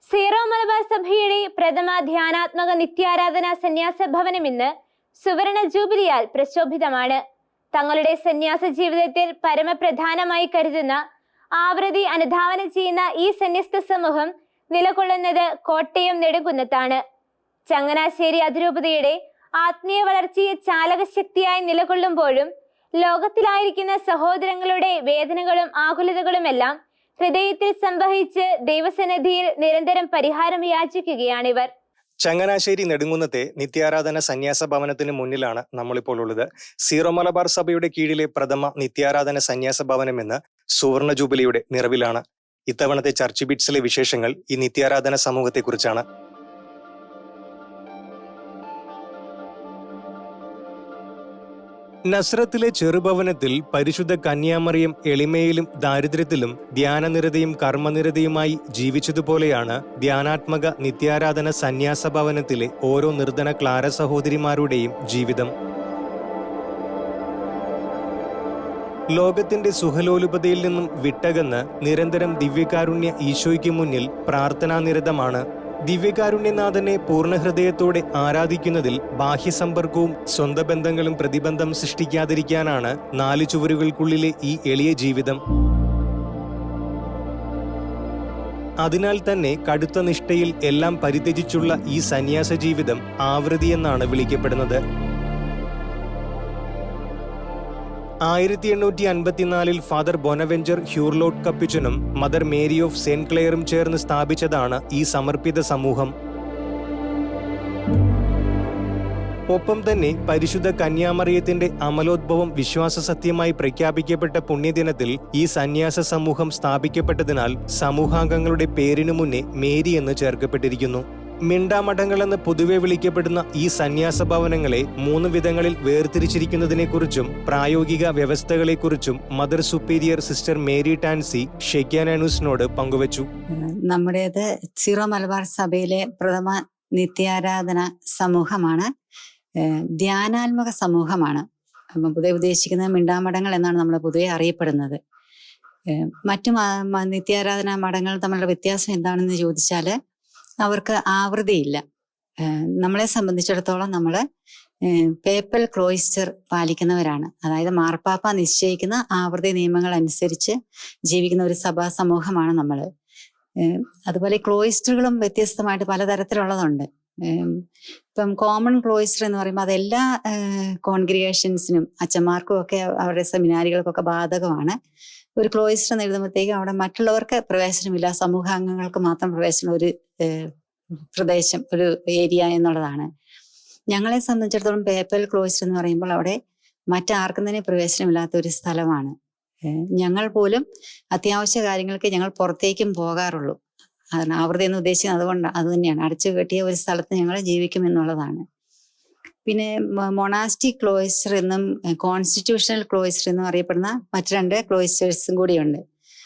Zero Malabar സഭയുടെ പ്രഥമ ധ്യാനാത്മക നിത്യാരാധന സന്യാസ ഭവനം ഇന്ന് സുവർണ ജൂബിലിയാൽ പ്രശോഭിതമാണ്. തങ്ങളുടെ സന്യാസ ജീവിതത്തിൽ പരമപ്രധാനമായി കരുതുന്ന ആവൃത്തി അനുധാവനം ചെയ്യുന്ന ഈ സന്യസ്ത സമൂഹം നിലകൊള്ളുന്നത് കോട്ടയം നെടുങ്കുന്നത്താണ്. ചങ്ങനാശ്ശേരി അതിരൂപതയുടെ ആത്മീയ വളർച്ചയെ ചാലകശക്തിയായി നിലകൊള്ളുമ്പോഴും ലോകത്തിലായിരിക്കുന്ന സഹോദരങ്ങളുടെ വേദനകളും ആകുലതകളുമെല്ലാം ഹൃദയത്തിൽ സംവഹിച്ച് ദൈവസന്നിധിയിൽ നിരന്തരം പരിഹാരം യാചിക്കുകയാണിവർ. ചങ്ങനാശ്ശേരി നെടുങ്കുന്നത്തെ നിത്യാരാധന സന്യാസ ഭവനത്തിന് മുന്നിലാണ് നമ്മളിപ്പോൾ ഉള്ളത്. സീറോ മലബാർ സഭയുടെ കീഴിലെ പ്രഥമ നിത്യാരാധന സന്യാസ ഭവനം എന്ന സുവർണ ജൂബിലിയുടെ നിറവിലാണ്. ഇത്തവണത്തെ ചർച്ച് ബീറ്റ്സിലെ വിശേഷങ്ങൾ ഈ നിത്യാരാധന സമൂഹത്തെക്കുറിച്ചാണ്. നസ്രത്തിലെ ചെറുഭവനത്തിൽ പരിശുദ്ധ കന്യാമറിയം എളിമയിലും ദാരിദ്ര്യത്തിലും ധ്യാനനിരതയും കർമ്മനിരതയുമായി ജീവിച്ചതുപോലെയാണ് ധ്യാനാത്മക നിത്യാരാധന സന്യാസ ഭവനത്തിലെ ഓരോ നിർധന ക്ലാര സഹോദരിമാരുടെയും ജീവിതം. ലോകത്തിന്റെ സുഖലോലുപതയിൽ നിന്നും വിട്ടകന്ന് നിരന്തരം ദിവ്യകാരുണ്യ ഈശോയ്ക്ക് മുന്നിൽ പ്രാർത്ഥനാനിരതമാണ്. ദിവ്യകാരുണ്യനാഥനെ പൂർണ്ണഹൃദയത്തോടെ ആരാധിക്കുന്നതിൽ ബാഹ്യസമ്പർക്കവും സ്വന്തം ബന്ധങ്ങളും പ്രതിബന്ധം സൃഷ്ടിക്കാതിരിക്കാനാണ് 4 ചുവരുകൾക്കുള്ളിലെ ഈ എളിയ ജീവിതം. അതിനാൽ തന്നെ കടുത്ത നിഷ്ഠയിൽ എല്ലാം പരിത്യജിച്ചുള്ള ഈ സന്യാസ ജീവിതം ആവൃത്തി എന്നാണ് വിളിക്കപ്പെടുന്നത്. 1854 ഫാദർ ബൊനവെഞ്ചർ ഹ്യൂർലോട്ട് കപ്പിച്ചനും മദർ മേരി ഓഫ് സെന്റ് ക്ലെയറും ചേർന്ന് സ്ഥാപിച്ചതാണ് ഈ സമർപ്പിത സമൂഹം. ഒപ്പം തന്നെ പരിശുദ്ധ കന്യാമറിയത്തിന്റെ അമലോദ്ഭവം വിശ്വാസ സത്യമായി പ്രഖ്യാപിക്കപ്പെട്ട പുണ്യദിനത്തിൽ ഈ സന്യാസ സമൂഹം സ്ഥാപിക്കപ്പെട്ടതിനാൽ സമൂഹാംഗങ്ങളുടെ പേരിനു മുന്നേ മേരി എന്ന് ചേർക്കപ്പെട്ടിരിക്കുന്നു. മിണ്ടാമഠങ്ങളെന്ന് പൊതുവെ വിളിക്കപ്പെടുന്ന ഈ സന്യാസ ഭവനങ്ങളെ 3 വിധങ്ങളിൽ വേർതിരിച്ചിരിക്കുന്നതിനെക്കുറിച്ചും പ്രായോഗിക വ്യവസ്ഥകളെക്കുറിച്ചും mother superior sister Mary Tansy ഷെക്യാനാനൂസിനോട് പങ്കുവച്ചു. നമ്മുടേത് സീറോ മലബാർ സഭയിലെ പ്രഥമ നിത്യാരാധന സമൂഹമാണ്. ധ്യാനാത്മക സമൂഹമാണ്. പൊതുവെ ഉദ്ദേശിക്കുന്നത് മിണ്ടാമഠങ്ങൾ എന്നാണ് നമ്മൾ പൊതുവെ അറിയപ്പെടുന്നത്. മറ്റു നിത്യാരാധന മഠങ്ങൾ തമ്മിലുള്ള വ്യത്യാസം എന്താണെന്ന് ചോദിച്ചാൽ അവർക്ക് ആവൃത്തിയില്ല. നമ്മളെ സംബന്ധിച്ചിടത്തോളം നമ്മൾ പേപ്പൽ ക്ലോയിസ്റ്റർ പാലിക്കുന്നവരാണ്. അതായത് മാർപ്പാപ്പ നിശ്ചയിക്കുന്ന ആവൃത്തി നിയമങ്ങൾ അനുസരിച്ച് ജീവിക്കുന്ന ഒരു സഭാ സമൂഹമാണ് നമ്മൾ. അതുപോലെ ക്ലോയിസ്റ്ററുകളും വ്യത്യസ്തമായിട്ട് പലതരത്തിലുള്ളതുണ്ട്. ഇപ്പം കോമൺ ക്ലോയിസ്റ്റർ എന്ന് പറയുമ്പോൾ അതെല്ലാ കോൺഗ്രിഗേഷൻസിനും അച്ഛന്മാർക്കും ഒക്കെ അവരുടെ സെമിനാരികൾക്കൊക്കെ ബാധകമാണ്. ഒരു ക്ലോയിസ്റ്റർ എന്ന് എഴുതുമ്പോഴത്തേക്കും അവിടെ മറ്റുള്ളവർക്ക് പ്രവേശനമില്ല, സമൂഹാംഗങ്ങൾക്ക് മാത്രം പ്രവേശനം ഒരു പ്രദേശം, ഒരു ഏരിയ എന്നുള്ളതാണ്. ഞങ്ങളെ സംബന്ധിച്ചിടത്തോളം പേപ്പൽ ക്ലോയിസ്റ്റർ എന്ന് പറയുമ്പോൾ അവിടെ മറ്റാർക്കും തന്നെ പ്രവേശനമില്ലാത്ത ഒരു സ്ഥലമാണ്. ഞങ്ങൾ പോലും അത്യാവശ്യ കാര്യങ്ങൾക്ക് ഞങ്ങൾ പുറത്തേക്കും പോകാറുള്ളൂ. ആവൃത്തി എന്ന് ഉദ്ദേശിക്കുന്നത് അതുകൊണ്ട് അത് തന്നെയാണ്. അടച്ചു കെട്ടിയ ഒരു സ്ഥലത്ത് ഞങ്ങൾ ജീവിക്കും എന്നുള്ളതാണ്. പിന്നെ മൊണാസ്റ്റിക് ക്ലോയിസ്റ്റർ എന്നും കോൺസ്റ്റിറ്റ്യൂഷണൽ ക്ലോയിസ്റ്റർ എന്നും അറിയപ്പെടുന്ന മറ്റു 2 ക്ലോയിസ്റ്റേഴ്സും കൂടിയുണ്ട്.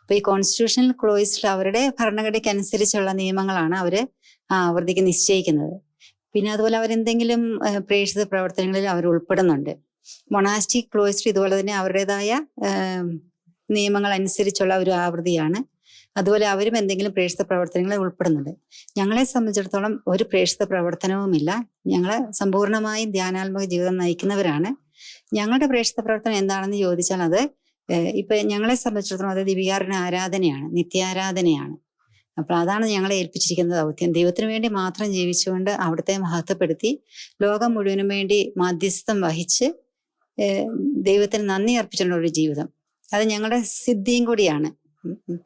അപ്പൊ ഈ കോൺസ്റ്റിറ്റ്യൂഷണൽ ക്ലോയിസ്റ്റർ അവരുടെ ഭരണഘടനയ്ക്ക് അനുസരിച്ചുള്ള നിയമങ്ങളാണ് അവര് ആവൃത്തിക്ക് നിശ്ചയിക്കുന്നത്. പിന്നെ അതുപോലെ അവരെന്തെങ്കിലും പ്രേക്ഷിത പ്രവർത്തനങ്ങളിൽ അവർ ഉൾപ്പെടുന്നുണ്ട്. മൊണാസ്റ്റിക് ക്ലോയിസ്റ്റർ ഇതുപോലെ തന്നെ അവരുടേതായ നിയമങ്ങൾ അനുസരിച്ചുള്ള ഒരു ആവൃത്തിയാണ്. അതുപോലെ അവരും എന്തെങ്കിലും പ്രേക്ഷിത പ്രവർത്തനങ്ങളിൽ ഉൾപ്പെടുന്നുണ്ട്. ഞങ്ങളെ സംബന്ധിച്ചിടത്തോളം ഒരു പ്രേക്ഷിത പ്രവർത്തനവുമില്ല. ഞങ്ങൾ സമ്പൂർണമായും ധ്യാനാത്മക ജീവിതം നയിക്കുന്നവരാണ്. ഞങ്ങളുടെ പ്രേക്ഷിത പ്രവർത്തനം എന്താണെന്ന് ചോദിച്ചാൽ അത് ഇപ്പൊ ഞങ്ങളെ സംബന്ധിച്ചിടത്തോളം അത് ദിവ്യകാരുണ്യ ആരാധനയാണ്, നിത്യാരാധനയാണ്. അപ്പോൾ അതാണ് ഞങ്ങളെ ഏൽപ്പിച്ചിരിക്കുന്ന ദൗത്യം. ദൈവത്തിന് വേണ്ടി മാത്രം ജീവിച്ചുകൊണ്ട് അവിടുത്തെ മഹത്വപ്പെടുത്തി ലോകം മുഴുവനും വേണ്ടി മാധ്യസ്ഥം വഹിച്ച് ദൈവത്തിന് നന്ദി അർപ്പിച്ചുള്ള ഒരു ജീവിതം. അത് ഞങ്ങളുടെ സിദ്ധിയും കൂടിയാണ്.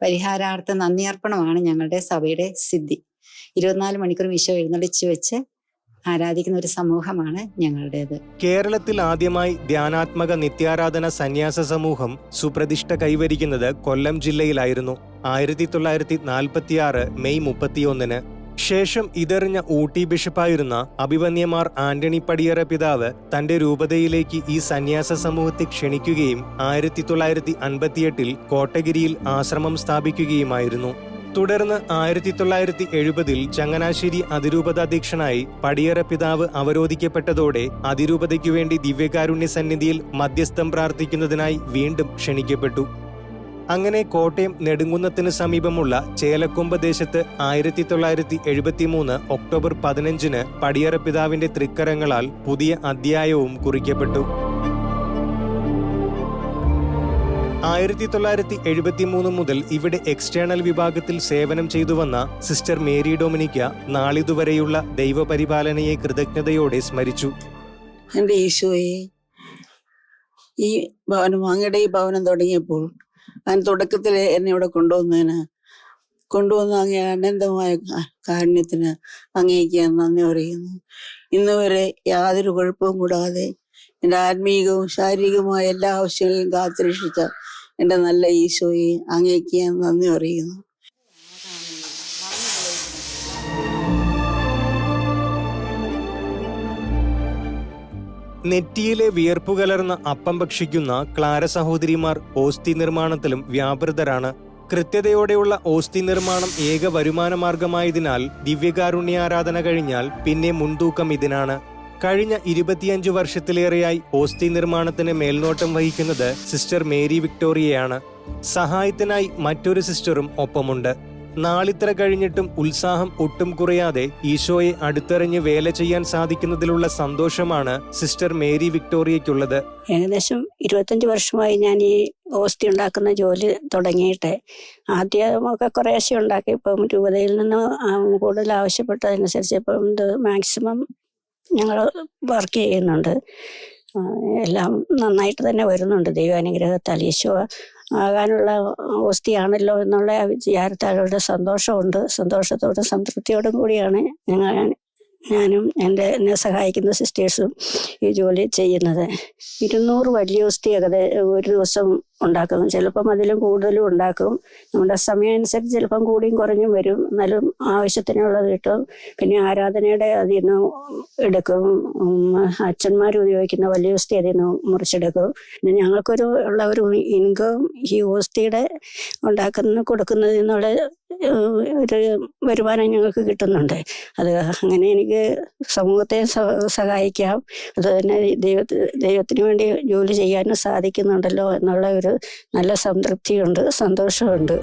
പരിഹാരാർത്ഥ നന്ദി അർപ്പണമാണ് ഞങ്ങളുടെ സഭയുടെ സിദ്ധി. 24 മണിക്കൂർ ഈശോ എഴുന്നള്ളിച്ച് വെച്ച് ആരാധിക്കുന്ന ഒരു സമൂഹമാണ് ഞങ്ങളുടേത്. കേരളത്തിൽ ആദ്യമായി ധ്യാനാത്മക നിത്യാരാധന സന്യാസ സമൂഹം സുപ്രതിഷ്ഠ കൈവരിക്കുന്നത് കൊല്ലം ജില്ലയിലായിരുന്നു. 1946 മെയ് 31. ശേഷം ഇതറിഞ്ഞ ഊട്ടി ബിഷപ്പായിരുന്ന അഭിവന്യമാർ ആന്റണി പടിയറ പിതാവ് തന്റെ രൂപതയിലേക്ക് ഈ സന്യാസ സമൂഹത്തെ ക്ഷണിക്കുകയും 1958 കോട്ടഗിരിയിൽ ആശ്രമം സ്ഥാപിക്കുകയുമായിരുന്നു. തുടർന്ന് 1970 ചങ്ങനാശ്ശേരി അതിരൂപതാധ്യക്ഷനായി പടിയറ പിതാവ് അവരോധിക്കപ്പെട്ടതോടെ അതിരൂപതയ്ക്കു വേണ്ടി ദിവ്യകാരുണ്യ സന്നിധിയിൽ മധ്യസ്ഥം പ്രാർത്ഥിക്കുന്നതിനായി വീണ്ടും ക്ഷണിക്കപ്പെട്ടു. അങ്ങനെ കോട്ടയം നെടുങ്കുന്നത്തിന് സമീപമുള്ള ചേലക്കൊമ്പ് ദേശത്ത് 1973 ഒക്ടോബർ 15 പടിയറ പിതാവിന്റെ തൃക്കരങ്ങളാൽ പുതിയ അധ്യായവും കുറിക്കപ്പെട്ടു. 1973 മുതൽ ഇവിടെ എക്സ്റ്റേണൽ വിഭാഗത്തിൽ സേവനം ചെയ്തുവന്ന സിസ്റ്റർ മേരി ഡൊമിനിക്ക നാളിതുവരെയുള്ള ദൈവപരിപാലനയെ കൃതജ്ഞതയോടെ സ്മരിച്ചു. എൻ്റെ ഈശോയെ, ഈ ഭവനം, അങ്ങയുടെ ഈ ഭവനം തുടങ്ങിയപ്പോൾ അതിന് തുടക്കത്തിൽ എന്നെ ഇവിടെ കൊണ്ടുവന്ന അങ്ങേ അനന്തമായ കാരുണ്യത്തിന് അങ്ങേക്ക് ഞാൻ നന്ദി പറയുന്നു. ഇന്ന് വരെ യാതൊരു കുഴപ്പവും കൂടാതെ എൻ്റെ ആത്മീയവും ശാരീരികവുമായ എല്ലാ ആവശ്യങ്ങളിലും കാത്തുരക്ഷിച്ച എൻ്റെ നല്ല ഈശോയെ അങ്ങേക്ക് ഞാൻ നന്ദി പറയുന്നു. നെറ്റിയിലെ വിയർപ്പു കലർന്ന അപ്പം ഭക്ഷിക്കുന്ന ക്ലാര സഹോദരിമാർ ഓസ്തി നിർമ്മാണത്തിലും വ്യാപൃതരാണ്. കൃത്യതയോടെയുള്ള ഓസ്തി നിർമ്മാണം ഏക വരുമാന മാർഗമായതിനാൽ ദിവ്യകാരുണ്യാരാധന കഴിഞ്ഞാൽ പിന്നെ മുൻതൂക്കം ഇതിനാണ്. കഴിഞ്ഞ 25 വർഷത്തിലേറെയായി ഓസ്തി നിർമ്മാണത്തിന് മേൽനോട്ടം വഹിക്കുന്നത് സിസ്റ്റർ മേരി വിക്ടോറിയയാണ്. സഹായത്തിനായി മറ്റൊരു സിസ്റ്ററും ഒപ്പമുണ്ട്. നാളിത്ര കഴിഞ്ഞിട്ടും ഉത്സാഹം ഒട്ടും കുറയാതെ ഈശോയെ അടുത്തെറിഞ്ഞ് വേല ചെയ്യാൻ സാധിക്കുന്നതിലുള്ള സന്തോഷമാണ് സിസ്റ്റർ മേരി വിക്ടോറിയയ്ക്കുള്ളത്. ഏകദേശം 25 വർഷമായി ഞാൻ ഈ ഓസ്തി ഉണ്ടാക്കുന്ന ജോലി തുടങ്ങിയിട്ട്. ആദ്യമൊക്കെ കുറേശ്ശെ ഉണ്ടാക്കി. ഇപ്പം രൂപതയിൽ നിന്ന് കൂടുതൽ ആവശ്യപ്പെട്ടതനുസരിച്ച് ഇപ്പം ഇത് മാക്സിമം ഞങ്ങൾ വർക്ക് ചെയ്യുന്നുണ്ട്. എല്ലാം നന്നായിട്ട് തന്നെ വരുന്നുണ്ട്. ദൈവാനുഗ്രഹത്താൽ ഈശോ ആകാനുള്ള ഓസ്തിയാണല്ലോ എന്നുള്ള വിചാരത്താലുള്ള സന്തോഷമുണ്ട്. സന്തോഷത്തോടും സംതൃപ്തിയോടും കൂടിയാണ് ഞാനും എന്നെ സഹായിക്കുന്ന സിസ്റ്റേഴ്സും ഈ ജോലി ചെയ്യുന്നത്. 200 വലിയ ഓസ്തി ഒരു ദിവസം ഉണ്ടാക്കും. ചിലപ്പം അതിലും കൂടുതലും ഉണ്ടാക്കും. നമ്മുടെ സമയം അനുസരിച്ച് ചിലപ്പം കൂടിയും കുറഞ്ഞും വരും. എന്നാലും ആവശ്യത്തിനുള്ളത് കിട്ടും. പിന്നെ ആരാധനയുടെ അതിൽ നിന്ന് എടുക്കും. അച്ഛന്മാർ ഉപയോഗിക്കുന്ന വലിയ ഓസ്തി അതിൽ നിന്ന് മുറിച്ചെടുക്കും. പിന്നെ ഞങ്ങൾക്കൊരു ഉള്ള ഒരു ഇൻകം ഈ ഓസ്തിയുടെ കൊടുക്കുന്നതിൽ നിന്നുള്ള ഒരു വരുമാനം ഞങ്ങൾക്ക് കിട്ടുന്നുണ്ട്. അത് അങ്ങനെ എനിക്ക് സമൂഹത്തെ സഹായിക്കാം. അത് തന്നെ ദൈവത്തിന് വേണ്ടി ജോലി ചെയ്യാനും സാധിക്കുന്നുണ്ടല്ലോ എന്നുള്ള ഒരു നല്ല സംതൃപ്തിയുണ്ട്, സന്തോഷമുണ്ട്.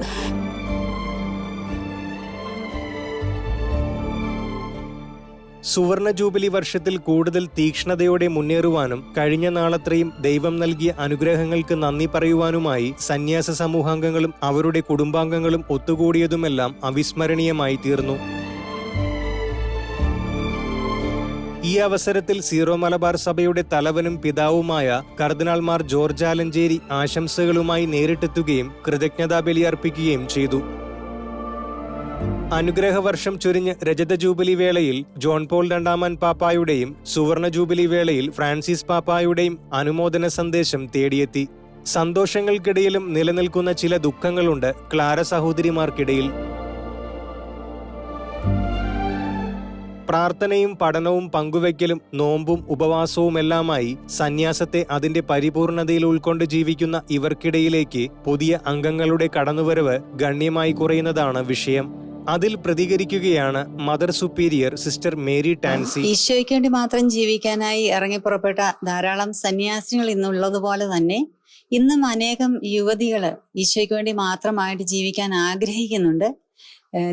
സുവർണ ജൂബിലി വർഷത്തിൽ കൂടുതൽ തീക്ഷ്ണതയോടെ മുന്നേറുവാനും കഴിഞ്ഞ നാളത്രയും ദൈവം നൽകിയ അനുഗ്രഹങ്ങൾക്ക് നന്ദി പറയുവാനുമായി സന്യാസ സമൂഹാംഗങ്ങളും അവരുടെ കുടുംബാംഗങ്ങളും ഒത്തുകൂടിയതുമെല്ലാം അവിസ്മരണീയമായി തീർന്നു. ഈ അവസരത്തിൽ സീറോ മലബാർ സഭയുടെ തലവനും പിതാവുമായ കർദിനാൾ മാർ ജോർജ് ആലഞ്ചേരി ആശംസകളുമായി നേരിട്ടെത്തുകയും കൃതജ്ഞതാ ബലിയർപ്പിക്കുകയും ചെയ്തു. അനുഗ്രഹവർഷം ചൊരിഞ്ഞ് രജത ജൂബിലി വേളയിൽ ജോൺ പോൾ രണ്ടാമൻ പാപ്പായുടെയും സുവർണ ജൂബിലി വേളയിൽ ഫ്രാൻസിസ് പാപ്പായുടെയും അനുമോദന സന്ദേശം തേടിയെത്തി. സന്തോഷങ്ങൾക്കിടയിലും നിലനിൽക്കുന്ന ചില ദുഃഖങ്ങളുണ്ട് ക്ലാര സഹോദരിമാർക്കിടയിൽ. പ്രാർത്ഥനയും പഠനവും പങ്കുവയ്ക്കലും നോമ്പും ഉപവാസവുമെല്ലാമായി സന്യാസത്തെ അതിന്റെ പരിപൂർണതയിൽ ഉൾക്കൊണ്ട് ജീവിക്കുന്ന ഇവർക്കിടയിലേക്ക് പുതിയ അംഗങ്ങളുടെ കടന്നുവരവ് ഗണ്യമായി കുറയുന്നതാണ് വിഷയം. അതിൽ പ്രതികരിക്കുകയാണ് mother superior sister Mary Tansy. ഈശോയ്ക്ക് വേണ്ടി മാത്രം ജീവിക്കാനായി ഇറങ്ങിപ്പുറപ്പെട്ട ധാരാളം സന്യാസികൾ ഇന്നുള്ളതുപോലെ തന്നെ ഇന്നും അനേകം യുവതികള് ഈശോയ്ക്ക് വേണ്ടി മാത്രമായിട്ട് ജീവിക്കാൻ ആഗ്രഹിക്കുന്നുണ്ട്.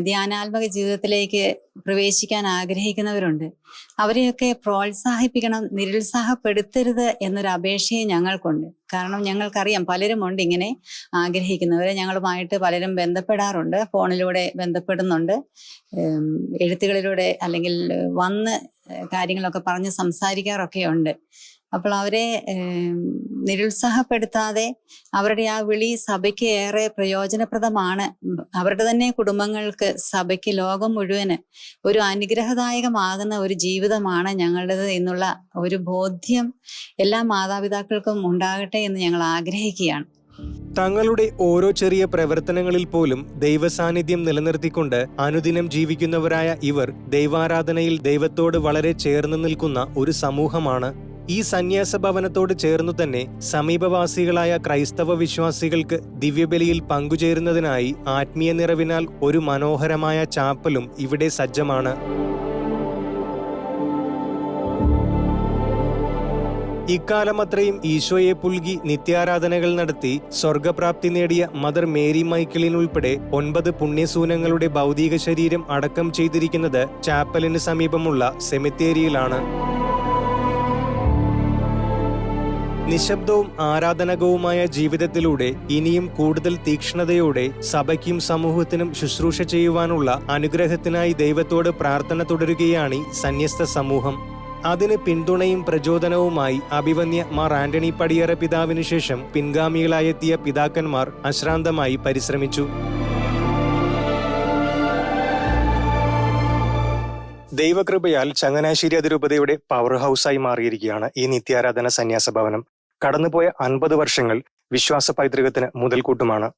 ധ്യാനാത്മക ജീവിതത്തിലേക്ക് പ്രവേശിക്കാൻ ആഗ്രഹിക്കുന്നവരുണ്ട്. അവരെയൊക്കെ പ്രോത്സാഹിപ്പിക്കണം, നിരുത്സാഹപ്പെടുത്തരുത് എന്നൊരു അപേക്ഷയും ഞങ്ങൾക്കുണ്ട്. കാരണം ഞങ്ങൾക്കറിയാം പലരുമുണ്ട് ഇങ്ങനെ ആഗ്രഹിക്കുന്നവരെ. ഞങ്ങളുമായിട്ട് പലരും ബന്ധപ്പെടാറുണ്ട്, ഫോണിലൂടെ ബന്ധപ്പെടുന്നുണ്ട്, എഴുത്തുകളിലൂടെ അല്ലെങ്കിൽ വന്ന് കാര്യങ്ങളൊക്കെ പറഞ്ഞ് സംസാരിക്കാറൊക്കെ ഉണ്ട്. അപ്പോൾ അവരെ നിരുത്സാഹപ്പെടുത്താതെ അവരുടെ ആ വിളി സഭയ്ക്ക് ഏറെ പ്രയോജനപ്രദമാണ്. അവരുടെ തന്നെ കുടുംബങ്ങൾക്ക്, സഭയ്ക്ക്, ലോകം മുഴുവന് ഒരു അനുഗ്രഹദായകമാകുന്ന ഒരു ജീവിതമാണ് ഞങ്ങളുടേത് എന്നുള്ള ഒരു ബോധ്യം എല്ലാ മാതാപിതാക്കൾക്കും ഉണ്ടാകട്ടെ എന്ന് ഞങ്ങൾ ആഗ്രഹിക്കുകയാണ്. തങ്ങളുടെ ഓരോ ചെറിയ പ്രവർത്തനങ്ങളിൽ പോലും ദൈവസാന്നിധ്യം നിലനിർത്തിക്കൊണ്ട് അനുദിനം ജീവിക്കുന്നവരായ ഇവർ ദൈവാരാധനയിൽ ദൈവത്തോട് വളരെ ചേർന്ന് നിൽക്കുന്ന ഒരു സമൂഹമാണ്. ഈ സന്യാസ ഭവനത്തോട് ചേർന്നു തന്നെ സമീപവാസികളായ ക്രൈസ്തവ വിശ്വാസികൾക്ക് ദിവ്യബലിയിൽ പങ്കുചേരുന്നതിനായി ആത്മീയ നിറവിനാൽ ഒരു മനോഹരമായ ചാപ്പലും ഇവിടെ സജ്ജമാണ്. ഇക്കാലമത്രയും ഈശോയെ പുൽകി നിത്യാരാധനകൾ നടത്തി സ്വർഗപ്രാപ്തി നേടിയ മദർ മേരി മൈക്കിളിനുൾപ്പെടെ 9 പുണ്യസൂനങ്ങളുടെ ഭൗതിക ശരീരം അടക്കം ചെയ്തിരിക്കുന്നത് ചാപ്പലിന് സമീപമുള്ള സെമിത്തേരിയിലാണ്. നിശബ്ദവും ആരാധനകവുമായ ജീവിതത്തിലൂടെ ഇനിയും കൂടുതൽ തീക്ഷ്ണതയോടെ സഭയ്ക്കും സമൂഹത്തിനും ശുശ്രൂഷ ചെയ്യുവാനുള്ള അനുഗ്രഹത്തിനായി ദൈവത്തോട് പ്രാർത്ഥന തുടരുകയാണ് ഈ സന്യസ്ത സമൂഹം. അതിന് പിന്തുണയും പ്രചോദനവുമായി അഭിവന്യ മാർ ആന്റണി പടിയറ പിതാവിനു ശേഷം പിൻഗാമികളായെത്തിയ പിതാക്കന്മാർ അശ്രാന്തമായി പരിശ്രമിച്ചു. ദൈവകൃപയാൽ ചങ്ങനാശ്ശേരി അതിരൂപതയുടെ പവർ ഹൗസായി മാറിയിരിക്കുകയാണ് ഈ നിത്യാരാധന സന്യാസ ഭവനം. കടന്നുപോയ 50 വർഷങ്ങൾ വിശ്വാസ പൈതൃകത്തിന് മുതൽക്കൂട്ടുമാണ്.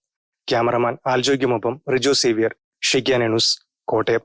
ക്യാമറമാൻ ആൽജോയ്ക്കുമൊപ്പം Rijo Xavier, Shekinah news, Kottayam.